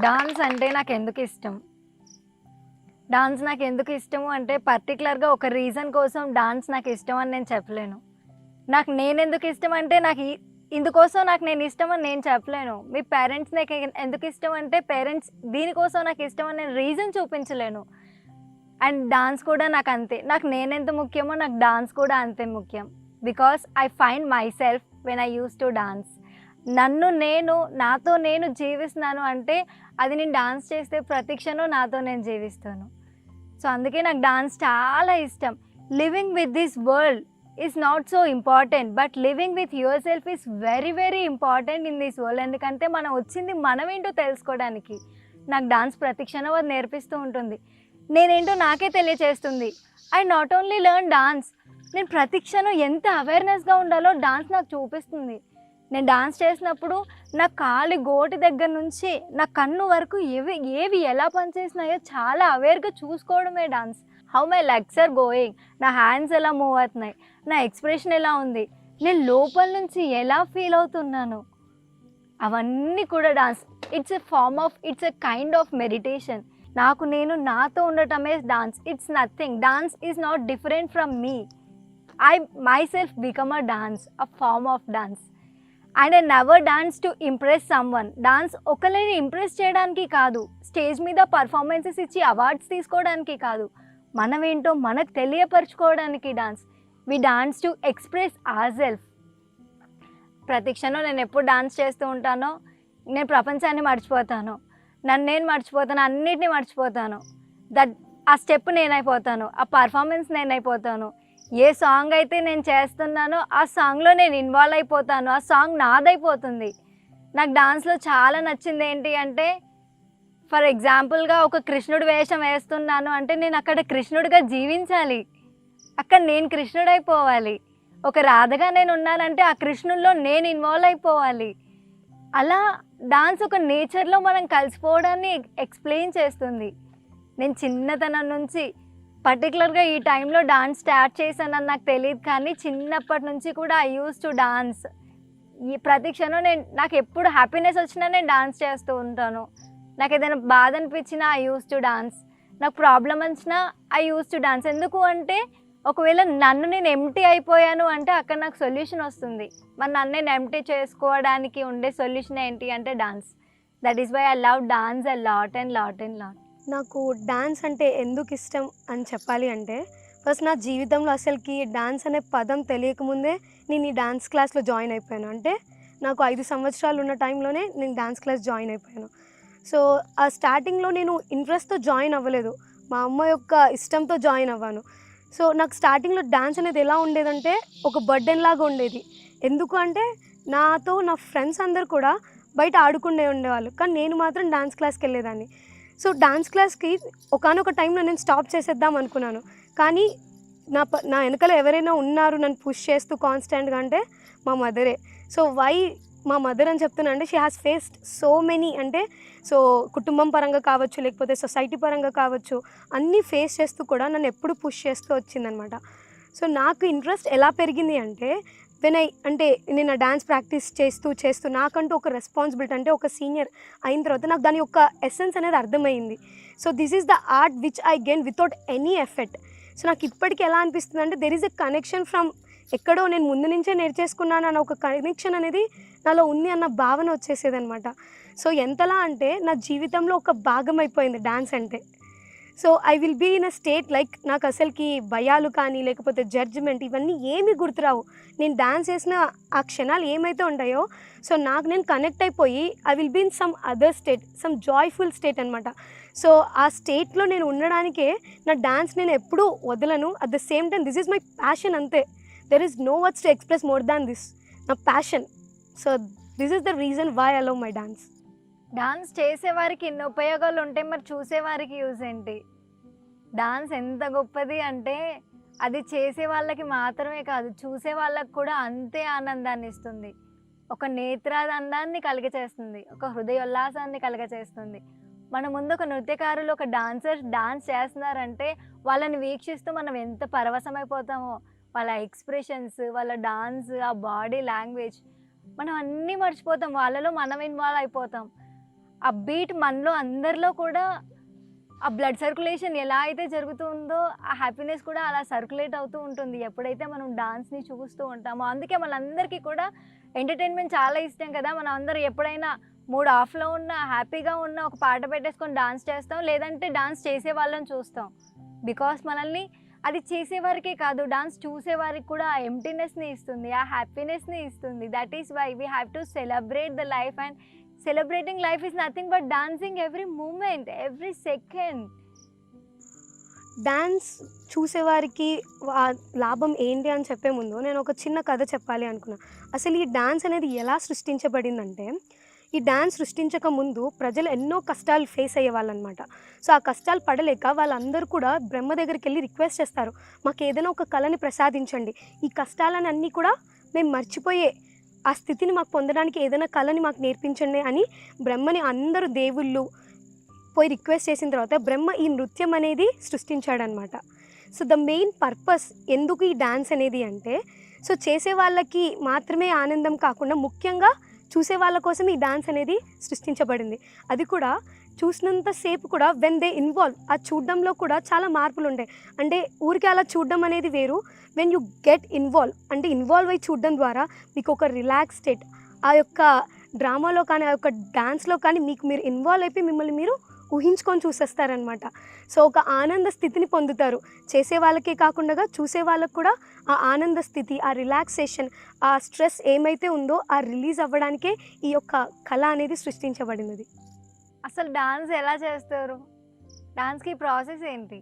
Dance అంటే నాకెందుకు ఇష్టం? డాన్స్ నాకెందుకు ఇష్టము అంటే పర్టిక్యులర్‌గా ఒక రీజన్ కోసం డాన్స్ నాకిష్టం అని నేను చెప్పలేను. నాకు నేనెందుకు ఇష్టం అంటే ఇందుకోసం నాకు నేను ఇష్టం అని నేను చెప్పలేను. మీ పేరెంట్స్ నాకు ఎందుకు ఇష్టం అంటే పేరెంట్స్ దీనికోసం నాకు ఇష్టం అని నేను రీజన్ చూపించలేను. అండ్ డాన్స్ కూడా నాకంతే. నాకు నేనెంత ముఖ్యమో నాకు డాన్స్ కూడా అంతే ముఖ్యం. Because I find myself when I used to dance. నాతో నేను జీవిస్తున్నాను అంటే అది నేను డాన్స్ చేస్తే ప్రతి క్షణం నాతో నేను జీవిస్తాను. సో అందుకే నాకు డాన్స్ చాలా ఇష్టం. Living with this world is not so important, but living with your self is very very important in this world. ఎందుకంటే మనం వచ్చింది మనమేంటో తెలుసుకోవడానికి. నాకు డాన్స్ ప్రతి క్షణం అది నేర్పిస్తూ ఉంటుంది. నేనేంటో నాకే తెలియచేస్తుంది. I not only learn dance, నేను ప్రతి క్షణం ఎంత అవేర్నెస్గా ఉండాలో డాన్స్ నాకు చూపిస్తుంది. నేను డాన్స్ చేసినప్పుడు నా కాలి గోటి దగ్గర నుంచి నా కన్ను వరకు ఏవి ఎలా పనిచేసినాయో చాలా అవేర్గా చూసుకోవడమే dance. How my legs are going, నా హ్యాండ్స్ ఎలా మూవ్ అవుతున్నాయి, నా ఎక్స్ప్రెషన్ ఎలా ఉంది, నేను లోపల నుంచి ఎలా ఫీల్ అవుతున్నాను, అవన్నీ కూడా dance. It's a kind of meditation. నేను నాతో ఉండటమే dance. It's nothing. Dance is not different from me. I myself become a dance, a form of dance. And I never dance to impress someone. డాన్స్ ఒకరిని impress చేయడానికి కాదు, stage మీద performances ఇచ్చి awards తీసుకోవడానికి కాదు, మనమేంటో మనకు తెలియపరచుకోవడానికి dance. We dance to express our self. ప్రతి క్షణం నేను ఎప్పుడు డాన్స్ చేస్తూ ఉంటానో నేను ప్రపంచాన్ని మర్చిపోతాను, నేను మర్చిపోతాను, అన్నిటినీ మర్చిపోతాను. ఆ స్టెప్ నేనైపోతాను, ఆ పర్ఫార్మెన్స్ నేనైపోతాను. ఏ సాంగ్ అయితే నేను చేస్తున్నానో ఆ సాంగ్లో నేను ఇన్వాల్వ్ అయిపోతాను, ఆ సాంగ్ నాదైపోతుంది. నాకు డాన్స్లో చాలా నచ్చింది ఏంటి అంటే, ఫర్ ఎగ్జాంపుల్గా ఒక కృష్ణుడు వేషం వేస్తున్నాను అంటే నేను అక్కడ కృష్ణుడిగా జీవించాలి, అక్కడ నేను కృష్ణుడైపోవాలి. ఒక రాధగా నేను ఉన్నానంటే ఆ కృష్ణుల్లో నేను ఇన్వాల్వ్ అయిపోవాలి. అలా డాన్స్ ఒక నేచర్లో మనం కలిసిపోవడాన్ని ఎక్స్ప్లెయిన్ చేస్తుంది. నేను చిన్నతనం నుంచి పర్టికులర్గా ఈ టైంలో డాన్స్ స్టార్ట్ చేశానని నాకు తెలియదు, కానీ చిన్నప్పటి నుంచి కూడా ఐ యూస్ టు డాన్స్. ఈ ప్రతి క్షణం నాకు ఎప్పుడు హ్యాపీనెస్ వచ్చినా నేను డాన్స్ చేస్తూ ఉంటాను. నాకు ఏదైనా బాధ అనిపించినా ఐ యూస్ టు డాన్స్, నాకు ప్రాబ్లం వచ్చినా ఐ యూస్ టు డాన్స్. ఎందుకు అంటే ఒకవేళ నేను ఎంప్టీ అయిపోయాను అంటే అక్కడ నాకు సొల్యూషన్ వస్తుంది. మరి నేను ఎంప్టీ చేసుకోవడానికి ఉండే సొల్యూషన్ ఏంటి అంటే dance. That is why I love dance a lot and lot and lot. నాకు డాన్స్ అంటే ఎందుకు ఇష్టం అని చెప్పాలి అంటే, ఫస్ట్ నా జీవితంలో అసలుకి డాన్స్ అనే పదం తెలియకముందే నేను ఈ డాన్స్ క్లాస్లో జాయిన్ అయిపోయాను. అంటే నాకు 5 సంవత్సరాలు ఉన్న టైంలోనే నేను డాన్స్ క్లాస్ జాయిన్ అయిపోయాను. సో ఆ స్టార్టింగ్లో నేను ఇంట్రెస్ట్తో జాయిన్ అవ్వలేదు, మా అమ్మ యొక్క ఇష్టంతో జాయిన్ అవ్వాను. సో నాకు స్టార్టింగ్లో డాన్స్ అనేది ఎలా ఉండేదంటే ఒక బర్డెన్ లాగా ఉండేది. ఎందుకు అంటే నా ఫ్రెండ్స్ అందరు కూడా బయట ఆడుకునే ఉండేవాళ్ళు, కానీ నేను మాత్రం డాన్స్ క్లాస్కి వెళ్ళేదాన్ని. సో డాన్స్ క్లాస్కి ఒకానొక టైంలో నేను స్టాప్ చేసేద్దాం అనుకున్నాను, కానీ నా వెనకాల ఎవరైనా ఉన్నారు నన్ను పుష్ చేస్తూ కాన్స్టెంట్గా అంటే మా మదరే. సో మా మదర్ అని చెప్తున్నా అంటే she has faced so many, అంటే సో కుటుంబం పరంగా కావచ్చు, లేకపోతే సొసైటీ పరంగా కావచ్చు, అన్నీ ఫేస్ చేస్తూ కూడా నన్ను ఎప్పుడు పుష్ చేస్తూ వచ్చిందనమాట. సో నాకు ఇంట్రెస్ట్ ఎలా పెరిగింది అంటే నేను డాన్స్ ప్రాక్టీస్ చేస్తూ నాకంటూ ఒక రెస్పాన్సిబిలిటీ, అంటే ఒక సీనియర్ అయిన తర్వాత నాకు దాని యొక్క ఎసెన్స్ అనేది అర్థమైంది. So this is the art which I gain without any effect. So నాకు ఇప్పటికీ ఎలా అనిపిస్తుంది అంటే there is a connection from ఎక్కడో నేను ముందు నుంచే నేర్చేసుకున్నాను అన్న ఒక కనెక్షన్ అనేది నాలో ఉంది అన్న భావన వచ్చేసేది అనమాట. సో ఎంతలా అంటే నా జీవితంలో ఒక భాగం అయిపోయింది డాన్స్ అంటే. So I will be in a state like నాకు అసలుకి భయాలు కానీ లేకపోతే జడ్జిమెంట్ ఇవన్నీ ఏమీ గుర్తురావు. నేను డాన్స్ చేసిన ఆ క్షణాలు ఏమైతే ఉంటాయో సో నేను కనెక్ట్ అయిపోయి I will be in some other state, some joyful state అనమాట. సో ఆ స్టేట్లో నేను ఉండడానికే నా డాన్స్ నేను ఎప్పుడూ వదలను. At the same time this is my passion అంతే. There is no words to express more than this, నా passion. So this is the reason why I love my dance. Dance చేసేవారికి ఎన్ని ఉపయోగాలు ఉంటాయి, మరి చూసేవారికి యూజ్ ఏంటి? డాన్స్ ఎంత గొప్పది అంటే అది చేసే వాళ్ళకి మాత్రమే కాదు, చూసే వాళ్ళకి కూడా అంతే ఆనందాన్ని ఇస్తుంది. ఒక నేత్రానందాన్ని కలిగచేస్తుంది, ఒక హృదయోల్లాసాన్ని కలిగచేస్తుంది. మన ముందు ఒక నృత్యకారులు, ఒక డాన్సర్స్ డాన్స్ చేస్తున్నారంటే వాళ్ళని వీక్షిస్తూ మనం ఎంత పరవశమైపోతామో. వాళ్ళ ఎక్స్ప్రెషన్స్, వాళ్ళ డాన్స్, ఆ బాడీ లాంగ్వేజ్ మనం అన్నీ మర్చిపోతాం, వాళ్ళలో మనం ఇన్వాల్వ్ అయిపోతాం. ఆ బీట్ మనలో అందరిలో కూడా ఆ బ్లడ్ సర్క్యులేషన్ ఎలా అయితే జరుగుతుందో ఆ హ్యాపీనెస్ కూడా అలా సర్క్యులేట్ అవుతూ ఉంటుంది ఎప్పుడైతే మనం డాన్స్ని చూస్తూ ఉంటామో. అందుకే మనందరికీ కూడా ఎంటర్టైన్మెంట్ చాలా ఇష్టం కదా. మనం అందరూ ఎప్పుడైనా మూడ్ ఆఫ్లో ఉన్న హ్యాపీగా ఉన్న ఒక పాట పెట్టేసుకొని డాన్స్ చేస్తాం, లేదంటే డాన్స్ చేసే వాళ్ళని చూస్తాం. బికాస్ మనల్ని అది చేసేవారికే కాదు, డాన్స్ చూసేవారికి కూడా ఆ ఎంప్టీనెస్ని ఇస్తుంది, ఆ హ్యాపీనెస్ని ఇస్తుంది. That is why we have to celebrate the life, and celebrating life is nothing but dancing every moment, every second. Dance చూసేవారికి లాభం ఏంటి అని చెప్పే ముందు నేను ఒక చిన్న కథ చెప్పాలి అనుకున్నా. అసలు ఈ డాన్స్ అనేది ఎలా సృష్టించబడిందంటే, ఈ డాన్స్ సృష్టించక ముందు ప్రజలు ఎన్నో కష్టాలు ఫేస్ అయ్యేవాళ్ళనమాట. సో ఆ కష్టాలు పడలేక వాళ్ళందరూ కూడా బ్రహ్మ దగ్గరికి వెళ్ళి రిక్వెస్ట్ చేస్తారు, మాకు ఏదైనా ఒక కళని ప్రసాదించండి, ఈ కష్టాలని అన్నీ కూడా మేము మర్చిపోయే ఆ స్థితిని మాకు పొందడానికి ఏదైనా కళని మాకు నేర్పించండి అని బ్రహ్మని అందరూ దేవుళ్ళు పోయి రిక్వెస్ట్ చేసిన తర్వాత బ్రహ్మ ఈ నృత్యం అనేది సృష్టించాడనమాట. సో ద మెయిన్ పర్పస్ ఎందుకు ఈ డాన్స్ అనేది అంటే, సో చేసే వాళ్ళకి మాత్రమే ఆనందం కాకుండా ముఖ్యంగా చూసే వాళ్ళ కోసం ఈ డాన్స్ అనేది సృష్టించబడింది. అది కూడా చూసినంతసేపు కూడా వెన్ దే ఇన్వాల్వ్, ఆ చూడడంలో కూడా చాలా మార్పులు ఉంటాయి. అంటే ఊరికే అలా చూడడం అనేది వేరు, వెన్ యూ గెట్ ఇన్వాల్వ్ అంటే ఇన్వాల్వ్ అయ్యి చూడడం ద్వారా మీకు ఒక రిలాక్స్ స్టేట్, ఆ యొక్క డ్రామాలో కానీ ఆ యొక్క డాన్స్లో కానీ మీకు మీరు ఇన్వాల్వ్ అయిపోయి మిమ్మల్ని మీరు ఊహించుకొని చూసేస్తారనమాట. సో ఒక ఆనంద స్థితిని పొందుతారు, చేసే వాళ్ళకే కాకుండా చూసే వాళ్ళకు కూడా ఆ ఆనంద స్థితి, ఆ రిలాక్సేషన్, ఆ స్ట్రెస్ ఏమైతే ఉందో ఆ రిలీజ్ అవ్వడానికే ఈ యొక్క కళ అనేది సృష్టించబడినది. అసలు డాన్స్ ఎలా చేస్తారు, డాన్స్కి ప్రాసెస్ ఏంటి?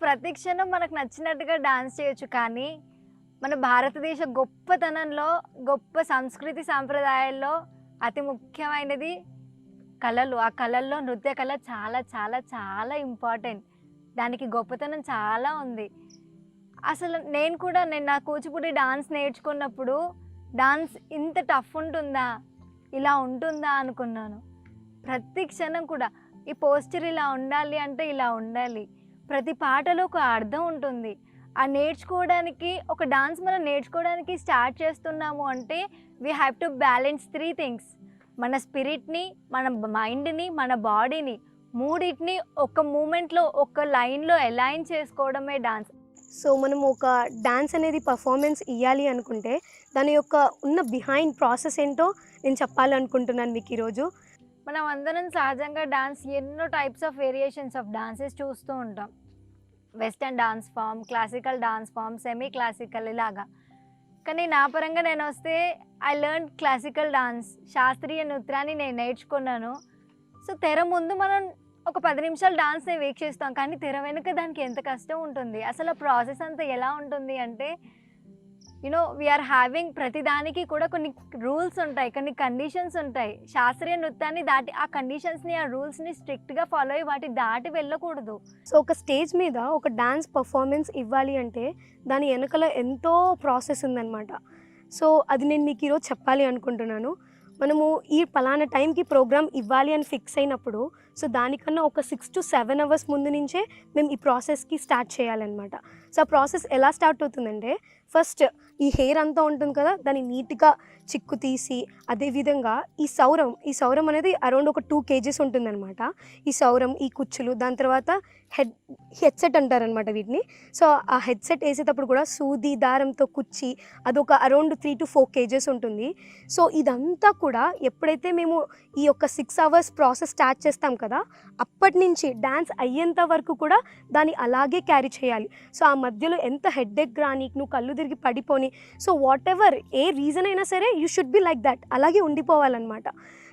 ప్రతి క్షణం మనకు నచ్చినట్టుగా డాన్స్ చేయొచ్చు, కానీ మన భారతదేశ గొప్పతనంలో, గొప్ప సంస్కృతి సాంప్రదాయాల్లో అతి ముఖ్యమైనది కళలు. ఆ కళల్లో నృత్య కళ చాలా చాలా చాలా ఇంపార్టెంట్, దానికి గొప్పతనం చాలా ఉంది. అసలు నేను నా కూచిపూడి డాన్స్ నేర్చుకున్నప్పుడు డాన్స్ ఇంత టఫ్ ఉంటుందా, ఇలా ఉంటుందా అనుకున్నాను. ప్రతి క్షణం కూడా ఈ పోస్చర్ ఇలా ఉండాలి అంటే ఇలా ఉండాలి, ప్రతి పాటలో ఒక అర్థం ఉంటుంది. ఆ నేర్చుకోవడానికి, ఒక డాన్స్ మనం నేర్చుకోవడానికి స్టార్ట్ చేస్తున్నాము అంటే we have to balance 3 things. మన స్పిరిట్ని, మన మైండ్ని, మన బాడీని, మూడింటిని ఒక మూమెంట్లో, ఒక లైన్లో అలైన్ చేసుకోవడమే డాన్స్. సో మనం ఒక డాన్స్ అనేది పర్ఫార్మెన్స్ ఇవ్వాలి అనుకుంటే దాని యొక్క ఉన్న బిహైండ్ ప్రాసెస్ ఏంటో నేను చెప్పాలనుకుంటున్నాను మీకు ఈరోజు. మనం అందరం సహజంగా డాన్స్ ఎన్నో types of variations of dances చూస్తూ ఉంటాం. Western dance form, classical dance form, semi classical ఇలాగా. కానీ నా పరంగా నేను వస్తే ఐ లెర్న్ క్లాసికల్ డాన్స్, శాస్త్రీయ నృత్యాన్ని నేను నేర్చుకున్నాను. సో తెర ముందు మనం ఒక 10 నిమిషాలు డాన్స్ని వీక్షిస్తాం, కానీ తెర వెనుక దానికి ఎంత కష్టం ఉంటుంది, అసలు ఆ ప్రాసెస్ అంతా ఎలా ఉంటుంది అంటే వీఆర్ హ్యావింగ్ ప్రతిదానికి కూడా కొన్ని రూల్స్ ఉంటాయి, కొన్ని కండిషన్స్ ఉంటాయి. శాస్త్రీయ నృత్యాన్ని దాటి ఆ కండిషన్స్ని, ఆ రూల్స్ని స్ట్రిక్ట్గా ఫాలో అయ్యి వాటి దాటి వెళ్ళకూడదు. సో ఒక స్టేజ్ మీద ఒక డాన్స్ పర్ఫార్మెన్స్ ఇవ్వాలి అంటే దాని వెనకల ఎంతో ప్రాసెస్ ఉందన్నమాట. సో అది నేను మీకు ఈరోజు చెప్పాలి అనుకుంటున్నాను. మనము ఈ పలానా టైంకి ప్రోగ్రామ్ ఇవ్వాలి అని ఫిక్స్ అయినప్పుడు, సో దానికన్నా ఒక 6 to 7 అవర్స్ ముందు నుంచే మేము ఈ ప్రాసెస్కి స్టార్ట్ చేయాలన్నమాట. సో ఆ ప్రాసెస్ ఎలా స్టార్ట్ అవుతుందంటే, ఫస్ట్ ఈ హెయిర్ అంతా ఉంటుంది కదా, దాన్ని నీట్గా చిక్కు తీసి, అదేవిధంగా ఈ సౌరం అనేది అరౌండ్ ఒక 2 kgs ఉంటుందన్నమాట. ఈ సౌరం, ఈ కుచ్చులు, దాని తర్వాత హెడ్సెట్ అంటారనమాట వీటిని. సో ఆ హెడ్సెట్ వేసేటప్పుడు కూడా సూది దారంతో కుచ్చి అదొక అరౌండ్ 3 to 4 kgs ఉంటుంది. సో ఇదంతా కూడా ఎప్పుడైతే మేము ఈ యొక్క 6 hours ప్రాసెస్ స్టార్ట్ చేస్తాం కదా, అప్పటి నుంచి డ్యాన్స్ అయ్యేంత వరకు కూడా దాన్ని అలాగే క్యారీ చేయాలి. సో ఆ మధ్యలో ఎంత హెడ్ఏక్ రాని, నువ్వు కళ్ళు తిరిగి పడిపోని, so whatever a reason అయినా సరే you should be like that, అలాగే ఉండిపోవాలన్నమాట.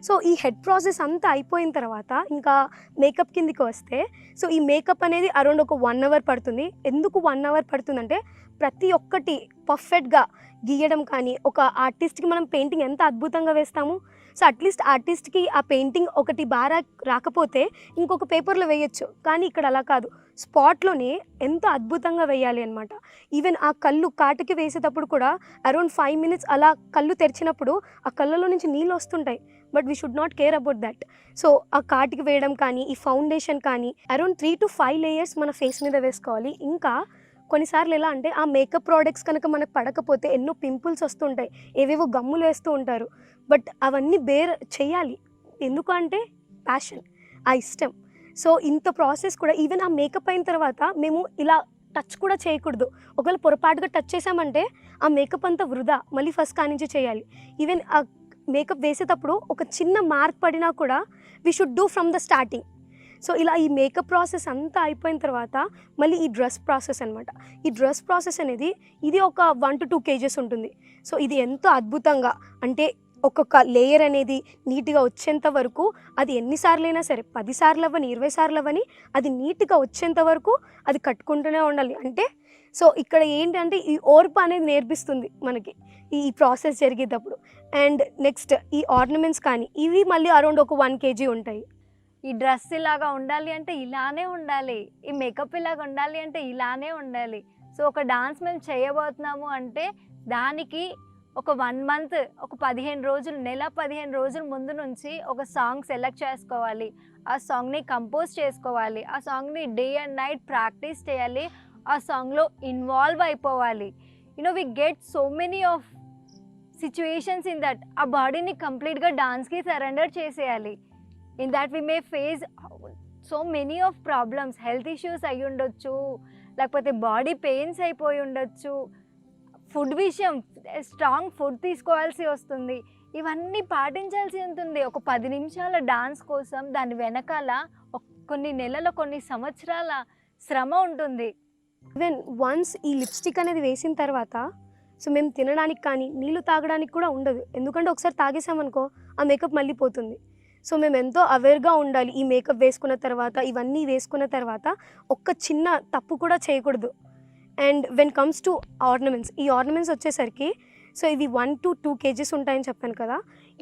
సో ఈ హెడ్ ప్రాసెస్ అంతా అయిపోయిన తర్వాత ఇంకా మేకప్ కిందికి వస్తే, సో ఈ మేకప్ అనేది అరౌండ్ ఒక 1 hour పడుతుంది. ఎందుకు 1 hour పడుతుందంటే, ప్రతి ఒక్కటి పర్ఫెక్ట్గా గీయడం కానీ, ఒక ఆర్టిస్ట్కి మనం పెయింటింగ్ ఎంత అద్భుతంగా వేస్తాము, సో అట్లీస్ట్ ఆర్టిస్ట్కి ఆ పెయింటింగ్ ఒకటి బాగా రాకపోతే ఇంకొక పేపర్లో వేయచ్చు, కానీ ఇక్కడ అలా కాదు, స్పాట్లోనే ఎంతో అద్భుతంగా వేయాలి అనమాట. ఈవెన్ ఆ కళ్ళు కాటికి వేసేటప్పుడు కూడా అరౌండ్ 5 minutes అలా కళ్ళు తెరిచినప్పుడు ఆ కళ్ళలో నుంచి నీళ్ళు వస్తుంటాయి, but we should not care about that. So ఆ కాటికి వేయడం కానీ, ఈ ఫౌండేషన్ కానీ అరౌండ్ 3 to 5 layers మన ఫేస్ మీద వేసుకోవాలి. ఇంకా కొన్నిసార్లు ఎలా అంటే, ఆ మేకప్ ప్రోడక్ట్స్ కనుక మనకు పడకపోతే ఎన్నో పింపుల్స్ వస్తుంటాయి, ఏవేవో గమ్ములు వేస్తూ ఉంటారు, బట్ అవన్నీ బేర్ చేయాలి. ఎందుకు అంటే ప్యాషన్, ఆ ఇష్టం. సో ఇంత ప్రాసెస్ కూడా ఈవెన్ ఆ మేకప్ అయిన తర్వాత మేము ఇలా టచ్ కూడా చేయకూడదు. ఒకవేళ పొరపాటుగా టచ్ చేసామంటే ఆ మేకప్ అంతా వృధా, మళ్ళీ ఫస్ట్ కానించి చేయాలి. ఈవెన్ ఆ మేకప్ వేసేటప్పుడు ఒక చిన్న మార్క్ పడినా కూడా we should do from the starting. So ఇలా ఈ మేకప్ ప్రాసెస్ అంతా అయిపోయిన తర్వాత మళ్ళీ ఈ డ్రెస్ ప్రాసెస్ అనమాట. ఈ డ్రెస్ ప్రాసెస్ అనేది ఇది ఒక 1 to 2 kgs ఉంటుంది. సో ఇది ఎంతో అద్భుతంగా, అంటే ఒక్కొక్క లేయర్ అనేది నీట్గా వచ్చేంత వరకు, అది ఎన్నిసార్లు అయినా సరే 10 సార్లు అవ్వని 20 సార్లు అవ్వని, అది నీట్గా వచ్చేంత వరకు అది కట్టుకుంటూనే ఉండాలి. అంటే సో ఇక్కడ ఏంటంటే ఈ ఓర్పు అనేది నేర్పిస్తుంది మనకి ఈ ప్రాసెస్ జరిగేటప్పుడు. అండ్ నెక్స్ట్ ఈ ఆర్నమెంట్స్ కానీ ఇవి మళ్ళీ అరౌండ్ ఒక 1 kg ఉంటాయి. ఈ డ్రెస్ ఇలాగా ఉండాలి అంటే ఇలానే ఉండాలి, ఈ మేకప్ ఇలాగ ఉండాలి అంటే ఇలానే ఉండాలి. సో ఒక డాన్స్ మేము చేయబోతున్నాము అంటే దానికి ఒక 1 month, ఒక 15 రోజులు, నెల 15 రోజుల ముందు నుంచి ఒక సాంగ్ సెలెక్ట్ చేసుకోవాలి, ఆ సాంగ్ని కంపోజ్ చేసుకోవాలి, ఆ సాంగ్ని డే అండ్ నైట్ ప్రాక్టీస్ చేయాలి, ఆ సాంగ్లో ఇన్వాల్వ్ అయిపోవాలి. We get so many of situations in that ఆ బాడీని కంప్లీట్గా డాన్స్కి సరెండర్ చేసేయాలి. In that we may face so many of problems, health issues అయి ఉండొచ్చు, లేకపోతే బాడీ పెయిన్స్ అయిపోయి ఉండొచ్చు, ఫుడ్ విషయం స్ట్రాంగ్ ఫుడ్ తీసుకోవాల్సి వస్తుంది, ఇవన్నీ పాటించాల్సి ఉంటుంది. ఒక 10 నిమిషాల డాన్స్ కోసం దాని వెనకాల కొన్ని నెలల, కొన్ని సంవత్సరాల శ్రమ ఉంటుంది. ఈవెన్ వన్స్ ఈ లిప్స్టిక్ అనేది వేసిన తర్వాత సో మేము తినడానికి కానీ నీళ్ళు తాగడానికి కూడా ఉండదు. ఎందుకంటే ఒకసారి తాగేసామనుకో ఆ మేకప్ మళ్ళీ పోతుంది. సో మేము ఎంతో అవేర్గా ఉండాలి. ఈ మేకప్ వేసుకున్న తర్వాత, ఇవన్నీ వేసుకున్న తర్వాత ఒక్క చిన్న తప్పు కూడా చేయకూడదు. And when comes to ornaments, ఈ ఆర్నమెంట్స్ వచ్చేసరికి సో ఇవి 1 to 2 kgs ఉంటాయని చెప్పాను కదా.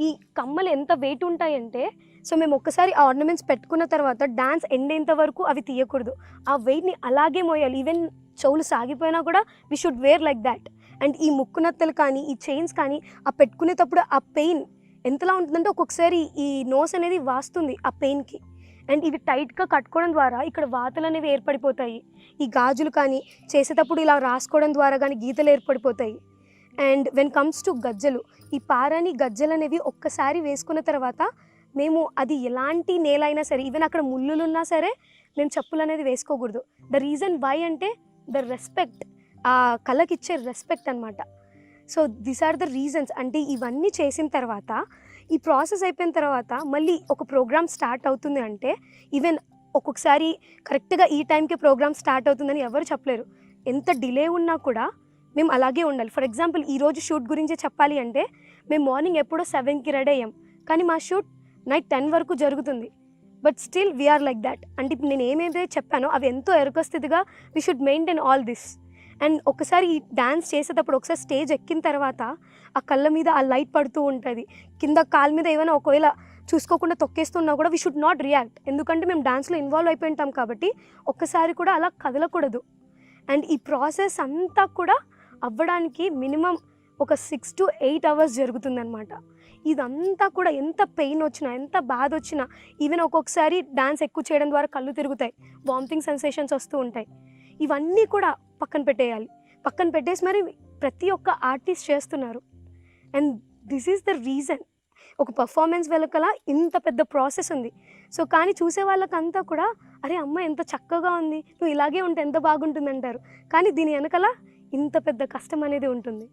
ఈ కమ్మలు ఎంత వెయిట్ ఉంటాయంటే సో మేము ఒక్కసారి ఆ ఆర్నమెంట్స్ పెట్టుకున్న తర్వాత డాన్స్ ఎండ్ అయ్యేంత వరకు అవి తీయకూడదు, ఆ వెయిట్ని అలాగే మోయాలి. ఈవెన్ చెవులు సాగిపోయినా కూడా we should wear like that. And ఈ ముక్కునత్తలు కానీ ఈ చైన్స్ కానీ ఆ పెట్టుకునేటప్పుడు ఆ పెయిన్ ఎంతలా ఉంటుందంటే ఒక్కొక్కసారి ఈ నోస్ అనేది వాస్తుంది ఆ పెయిన్కి. అండ్ ఇవి టైట్గా కట్టుకోవడం ద్వారా ఇక్కడ వాతలు అనేవి ఏర్పడిపోతాయి. ఈ గాజులు కానీ చేసేటప్పుడు ఇలా రాసుకోవడం ద్వారా కానీ గీతలు ఏర్పడిపోతాయి. అండ్ వెన్ కమ్స్ టు గజ్జలు, ఈ పారాని గజ్జలు అనేవి ఒక్కసారి వేసుకున్న తర్వాత మేము అది ఎలాంటి నేల అయినా సరే, ఈవెన్ అక్కడ ముళ్ళులు ఉన్నా సరే మేము చెప్పులు అనేది వేసుకోకూడదు. ద రీజన్ వై అంటే ద రెస్పెక్ట్, ఆ కళకి ఇచ్చే రెస్పెక్ట్ అనమాట. So these are the reasons. అంటే ఇవన్నీ చేసిన తర్వాత ఈ ప్రాసెస్ అయిపోయిన తర్వాత మళ్ళీ ఒక ప్రోగ్రామ్ స్టార్ట్ అవుతుంది అంటే ఈవెన్ ఒక్కొక్కసారి కరెక్ట్గా ఈ టైంకి ప్రోగ్రామ్ స్టార్ట్ అవుతుందని ఎవరు చెప్పలేరు. ఎంత డిలే ఉన్నా కూడా మేము అలాగే ఉండాలి. ఫర్ ఎగ్జాంపుల్ ఈరోజు షూట్ గురించి చెప్పాలి అంటే మేము మార్నింగ్ ఎప్పుడో 7కి రెడీ అయ్యాం, కానీ మా షూట్ నైట్ 10 వరకు జరుగుతుంది. But still we are like that. అంటే ఇప్పుడు నేను ఏమైతే చెప్పానో అవి ఎంతో ఎరుకస్థితిగా we should maintain all this. And ఒకసారి ఈ డ్యాన్స్ చేసేటప్పుడు ఒకసారి స్టేజ్ ఎక్కిన తర్వాత ఆ కళ్ళ మీద ఆ లైట్ పడుతూ ఉంటుంది, కింద కాలు మీద ఏమైనా ఒకవేళ చూసుకోకుండా తొక్కేస్తున్నా కూడా వీ షుడ్ నాట్ రియాక్ట్. ఎందుకంటే మేము డాన్స్లో ఇన్వాల్వ్ అయిపోయి ఉంటాం కాబట్టి ఒక్కసారి కూడా అలా కదలకూడదు. అండ్ ఈ ప్రాసెస్ అంతా కూడా అవ్వడానికి మినిమం ఒక 6 to 8 hours జరుగుతుందన్నమాట. ఇదంతా కూడా ఎంత పెయిన్ వచ్చినా, ఎంత బాధ వచ్చినా, ఈవెన్ ఒక్కొక్కసారి డాన్స్ ఎక్కువ చేయడం ద్వారా కళ్ళు తిరుగుతాయి, వామిటింగ్ సెన్సేషన్స్ వస్తూ ఉంటాయి. ఇవన్నీ కూడా పక్కన పెట్టేయాలి. పక్కన పెట్టేసి మరి ప్రతి ఒక్క ఆర్టిస్ట్ చేస్తున్నారు. And this is the reason. ఒక పర్ఫార్మెన్స్ వెనకాల ఇంత పెద్ద ప్రాసెస్ ఉంది. సో కానీ చూసే వాళ్ళకంతా కూడా అరే అమ్మ ఎంత చక్కగా ఉంది, నువ్వు ఇలాగే ఉంటే ఎంత బాగుంటుంది అంటారు. కానీ దీని వెనకాల ఇంత పెద్ద కష్టం అనేది ఉంటుంది.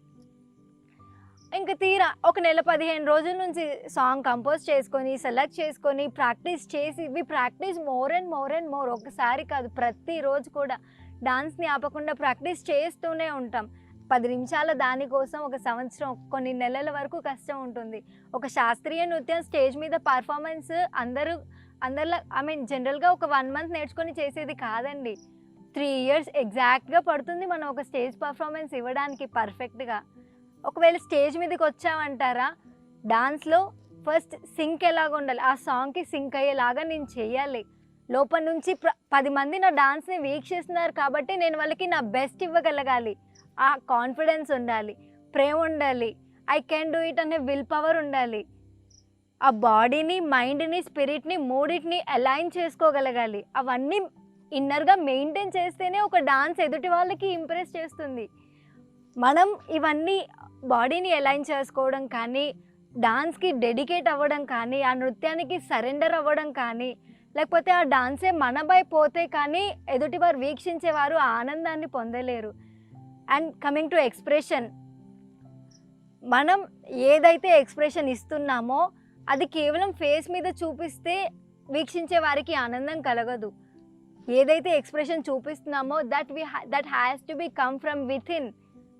ఇంకా తీరా ఒక నెల 15 రోజుల నుంచి సాంగ్ కంపోజ్ చేసుకొని, సెలెక్ట్ చేసుకొని, ప్రాక్టీస్ చేసి, we practice more and more and more. ఒకసారి కాదు, ప్రతిరోజు కూడా డాన్స్ని ఆపకుండా ప్రాక్టీస్ చేస్తూనే ఉంటాం. 10 నిమిషాల దానికోసం ఒక సంవత్సరం, కొన్ని నెలల వరకు కష్టం ఉంటుంది. ఒక శాస్త్రీయ నృత్యం స్టేజ్ మీద పర్ఫార్మెన్స్ అందరిలో జనరల్గా ఒక 1 month నేర్చుకొని చేసేది కాదండి. 3 years ఎగ్జాక్ట్గా పడుతుంది మనం ఒక స్టేజ్ పర్ఫార్మెన్స్ ఇవ్వడానికి పర్ఫెక్ట్గా. ఒకవేళ స్టేజ్ మీదకి వచ్చామంటారా, డాన్స్లో ఫస్ట్ సింక్ ఎలాగ ఉండాలి, ఆ సాంగ్కి సింక్ అయ్యేలాగా నేను చేయాలి. లోపల నుంచి 10 మంది నా డాన్స్ని వీక్షిస్తున్నారు కాబట్టి నేను వాళ్ళకి నా బెస్ట్ ఇవ్వగలగాలి. ఆ కాన్ఫిడెన్స్ ఉండాలి, ప్రేమ ఉండాలి, ఐ కెన్ డూ ఇట్ అనే విల్ పవర్ ఉండాలి. ఆ బాడీని, మైండ్ని, స్పిరిట్ని మూడింటిని అలైన్ చేసుకోగలగాలి. అవన్నీ ఇన్నర్గా మెయింటైన్ చేస్తేనే ఒక డాన్స్ ఎదుటి వాళ్ళకి ఇంప్రెస్ చేస్తుంది. మనం ఇవన్నీ బాడీని అలైన్ చేసుకోవడం కానీ, డాన్స్కి డెడికేట్ అవ్వడం కానీ, ఆ నృత్యానికి సరెండర్ అవ్వడం కానీ, లేకపోతే ఆ డాన్సే మనపై పోతే కానీ ఎదుటివారు వీక్షించేవారు ఆ ఆనందాన్ని పొందలేరు. అండ్ కమింగ్ టు ఎక్స్ప్రెషన్, మనం ఏదైతే ఎక్స్ప్రెషన్ ఇస్తున్నామో అది కేవలం ఫేస్ మీద చూపిస్తే వీక్షించే వారికి ఆనందం కలగదు. ఏదైతే ఎక్స్ప్రెషన్ చూపిస్తున్నామో that has to be come from within,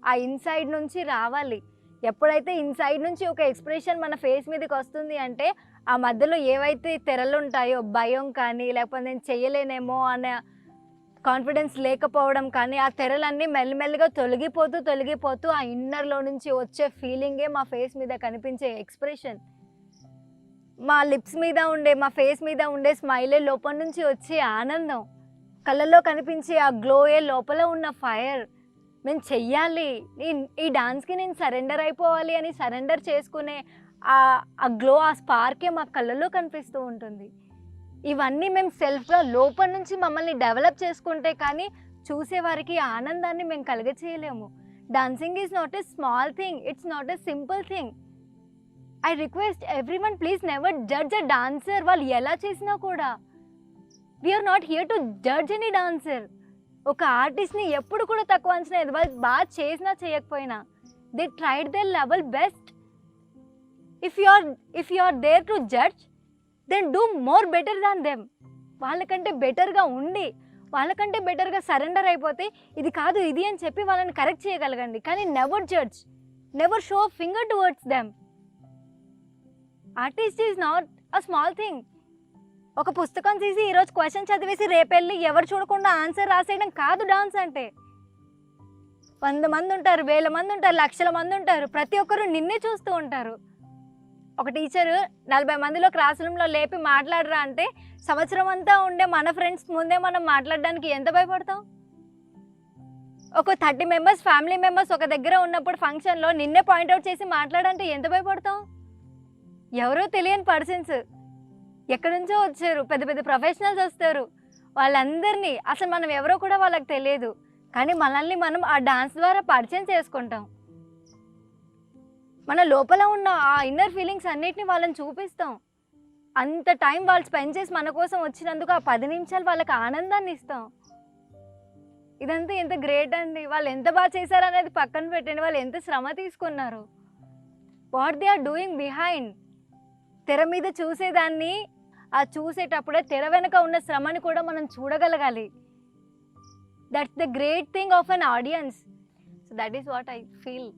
ఆ ఇన్సైడ్ నుంచి రావాలి. ఎప్పుడైతే ఇన్సైడ్ నుంచి ఒక ఎక్స్ప్రెషన్ మన ఫేస్ మీదకి వస్తుంది అంటే ఆ మధ్యలో ఏవైతే తెరలు ఉంటాయో, భయం కానీ, లేకపోతే నేను చేయలేనేమో అనే కాన్ఫిడెన్స్ లేకపోవడం కానీ, ఆ తెరలన్నీ మెల్లమెల్లగా తొలగిపోతూ ఆ ఇన్నర్లో నుంచి వచ్చే ఫీలింగే మా ఫేస్ మీద కనిపించే ఎక్స్ప్రెషన్. మా లిప్స్ మీద ఉండే, మా ఫేస్ మీద ఉండే స్మైలే లోపల నుంచి వచ్చే ఆనందం, కళ్ళల్లో కనిపించే ఆ గ్లోయే లోపల ఉన్న ఫైర్. మేము చెయ్యాలి, ఈ డాన్స్కి నేను సరెండర్ అయిపోవాలి అని సరెండర్ చేసుకునే ఆ గ్లో, ఆ స్పార్కే మా కళ్ళల్లో కనిపిస్తూ ఉంటుంది. ఇవన్నీ మేము సెల్ఫ్గా లోపల నుంచి మమ్మల్ని డెవలప్ చేసుకుంటే కానీ చూసేవారికి ఆనందాన్ని మేము కలగచేయలేము. Dancing is not a small thing, it's not a simple thing. I request everyone, please never judge a dancer. వాళ్ళు ఎలా చేసినా కూడా we are not here to judge any dancer. ఒక ఆర్టిస్ట్ని ఎప్పుడు కూడా తక్కువ అంచనా లేదు. వాళ్ళు బాగా చేసినా చేయకపోయినా they tried their level best. If you are there to judge, then do more better than them. వాళ్ళకంటే బెటర్గా ఉండి, వాళ్ళకంటే బెటర్గా సరెండర్ అయిపోతే ఇది కాదు ఇది అని చెప్పి వాళ్ళని కరెక్ట్ చేయగలగండి. కానీ never judge, never show finger towards them. Artist is not a small thing. ఒక పుస్తకం తీసి ఈరోజు క్వశ్చన్ చదివేసి రేపెళ్ళి ఎవరు చూడకుండా ఆన్సర్ రాసేయడం కాదు డాన్స్ అంటే. 100 మంది ఉంటారు, 1000 మంది ఉంటారు, లక్షల మంది ఉంటారు, ప్రతి ఒక్కరు నిన్నే చూస్తూ ఉంటారు. ఒక టీచరు 40 మందిలో క్లాస్ రూమ్లో లేపి మాట్లాడరా అంటే సంవత్సరం అంతా ఉండే మన ఫ్రెండ్స్ ముందే మనం మాట్లాడడానికి ఎంత భయపడతాం. ఒక 30 మెంబర్స్ ఫ్యామిలీ మెంబర్స్ ఒక దగ్గర ఉన్నప్పుడు ఫంక్షన్లో నిన్నే పాయింట్అవుట్ చేసి మాట్లాడంటే ఎంత భయపడతాం. ఎవరో తెలియని పర్సన్స్ ఎక్కడి నుంచో వచ్చారు, పెద్ద పెద్ద ప్రొఫెషనల్స్ వస్తారు, వాళ్ళందరినీ అసలు మనం ఎవరో కూడా వాళ్ళకి తెలియదు, కానీ మనల్ని మనం ఆ డాన్స్ ద్వారా పరిచయం చేసుకుంటాం. మన లోపల ఉన్న ఆ ఇన్నర్ ఫీలింగ్స్ అన్నిటిని వాళ్ళని చూపిస్తాం. అంత టైం వాళ్ళు స్పెండ్ చేసి మన కోసం వచ్చినందుకు ఆ 10 నిమిషాలు వాళ్ళకి ఆనందాన్ని ఇస్తాం. ఇదంతా ఎంత గ్రేట్ అండి. వాళ్ళు ఎంత బాగా చేశారు అనేది పక్కన పెట్టండి, వాళ్ళు ఎంత శ్రమ తీసుకున్నారు. What they are doing behind. తెర మీద చూసేదాన్ని, ఆ చూసేటప్పుడే తెర వెనక ఉన్న శ్రమని కూడా మనం చూడగలగాలి. That's the great thing of an audience. So that is what I feel.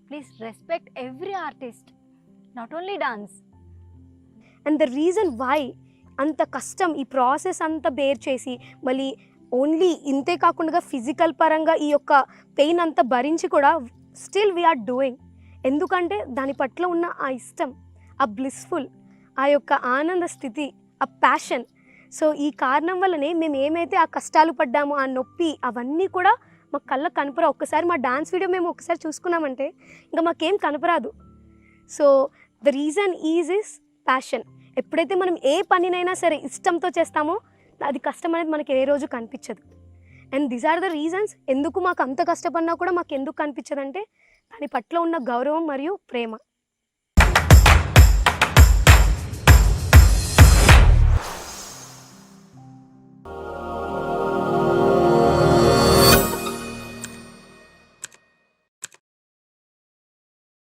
Please respect every artist, not only dance. And the reason why అంత కష్టం, ఈ ప్రాసెస్ అంతా బేర్ చేసి మళ్ళీ ఓన్లీ ఇంతే కాకుండా ఫిజికల్ పరంగా ఈ యొక్క పెయిన్ అంతా భరించి కూడా స్టిల్ వీఆర్ డూయింగ్. ఎందుకంటే దాని పట్ల ఉన్న ఆ ఇష్టం, ఆ బ్లిస్ఫుల్, ఆ యొక్క ఆనంద స్థితి, ఆ ప్యాషన్. సో ఈ కారణం వల్లనే మేము ఏమైతే ఆ కష్టాలు పడ్డామో, ఆ నొప్పి, అవన్నీ కూడా మా కళ్ళకు కనపరావు. ఒక్కసారి మా డాన్స్ వీడియో మేము ఒకసారి చూసుకున్నామంటే ఇంకా మాకేం కనపరాదు. So the reason is passion. ఎప్పుడైతే మనం ఏ పనినైనా సరే ఇష్టంతో చేస్తామో అది కష్టం అనేది మనకి ఏ రోజు కనిపించదు. And these are the reasons ఎందుకు మాకు అంత కష్టపడినా కూడా మాకు ఎందుకు కనిపించదంటే దాని పట్ల ఉన్న గౌరవం మరియు ప్రేమ.